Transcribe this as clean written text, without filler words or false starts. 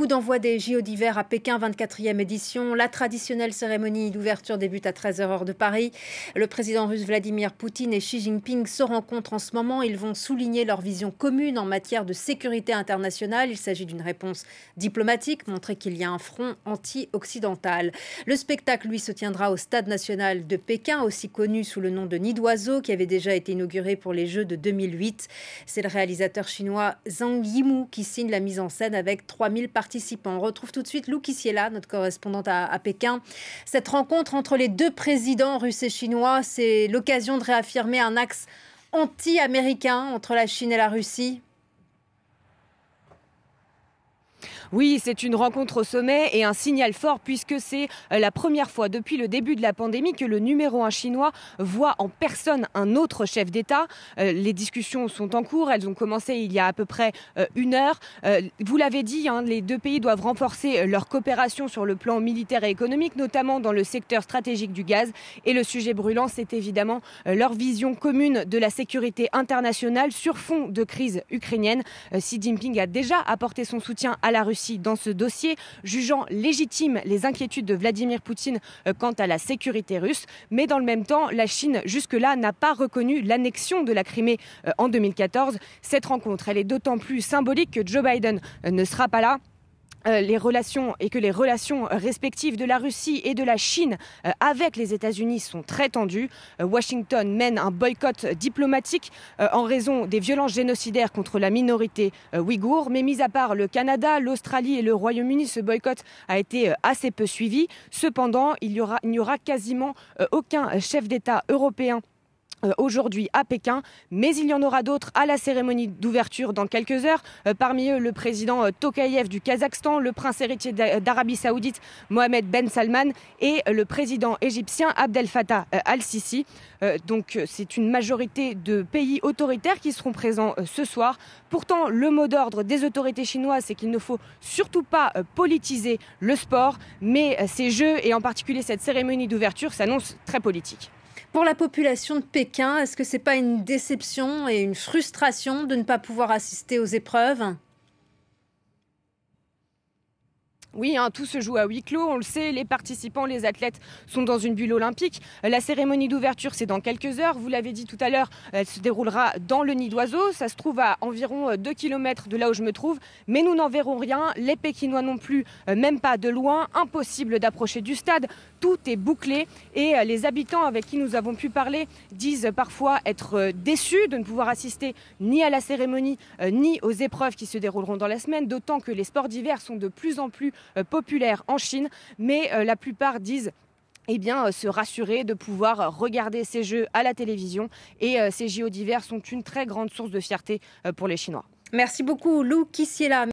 Coup d'envoi des JO d'hiver à Pékin, 24e édition. La traditionnelle cérémonie d'ouverture débute à 13h heure de Paris. Le président russe Vladimir Poutine et Xi Jinping se rencontrent en ce moment. Ils vont souligner leur vision commune en matière de sécurité internationale. Il s'agit d'une réponse diplomatique, montrer qu'il y a un front anti-occidental. Le spectacle, lui, se tiendra au Stade national de Pékin, aussi connu sous le nom de Nid d'Oiseau, qui avait déjà été inauguré pour les Jeux de 2008. C'est le réalisateur chinois Zhang Yimou qui signe la mise en scène avec 3000 participants. On retrouve tout de suite Lou Kissiela, notre correspondante à Pékin. Cette rencontre entre les deux présidents russes et chinois, c'est l'occasion de réaffirmer un axe anti-américain entre la Chine et la Russie. Oui, c'est une rencontre au sommet et un signal fort puisque c'est la première fois depuis le début de la pandémie que le numéro 1 chinois voit en personne un autre chef d'État. Les discussions sont en cours, elles ont commencé il y a à peu près une heure. Vous l'avez dit, les deux pays doivent renforcer leur coopération sur le plan militaire et économique, notamment dans le secteur stratégique du gaz. Et le sujet brûlant, c'est évidemment leur vision commune de la sécurité internationale sur fond de crise ukrainienne. Xi Jinping a déjà apporté son soutien à la Russie dans ce dossier, jugeant légitimes les inquiétudes de Vladimir Poutine quant à la sécurité russe. Mais dans le même temps, la Chine, jusque-là, n'a pas reconnu l'annexion de la Crimée en 2014. Cette rencontre, elle est d'autant plus symbolique que Joe Biden ne sera pas là. Les relations respectives de la Russie et de la Chine avec les États-Unis sont très tendues. Washington mène un boycott diplomatique en raison des violences génocidaires contre la minorité ouïghour. Mais mis à part le Canada, l'Australie et le Royaume-Uni, ce boycott a été assez peu suivi. Cependant, il n'y aura quasiment aucun chef d'État européen aujourd'hui à Pékin, mais il y en aura d'autres à la cérémonie d'ouverture dans quelques heures. Parmi eux, le président Tokayev du Kazakhstan, le prince héritier d'Arabie Saoudite, Mohamed Ben Salman, et le président égyptien Abdel Fattah al-Sisi. Donc c'est une majorité de pays autoritaires qui seront présents ce soir. Pourtant, le mot d'ordre des autorités chinoises, c'est qu'il ne faut surtout pas politiser le sport, mais ces Jeux, et en particulier cette cérémonie d'ouverture, s'annoncent très politiques. Pour la population de Pékin, est-ce que ce n'est pas une déception et une frustration de ne pas pouvoir assister aux épreuves ? Oui, tout se joue à huis clos, on le sait, les participants, les athlètes sont dans une bulle olympique. La cérémonie d'ouverture, c'est dans quelques heures. Vous l'avez dit tout à l'heure, elle se déroulera dans le Nid d'Oiseau. Ça se trouve à environ 2 km de là où je me trouve. Mais nous n'en verrons rien, les Pékinois non plus, même pas de loin. Impossible d'approcher du stade, tout est bouclé. Et les habitants avec qui nous avons pu parler disent parfois être déçus de ne pouvoir assister ni à la cérémonie, ni aux épreuves qui se dérouleront dans la semaine. D'autant que les sports d'hiver sont de plus en plus populaire en Chine, mais la plupart disent se rassurer de pouvoir regarder ces Jeux à la télévision. Et ces JO d'hiver sont une très grande source de fierté pour les Chinois. Merci beaucoup Lou Kissiela.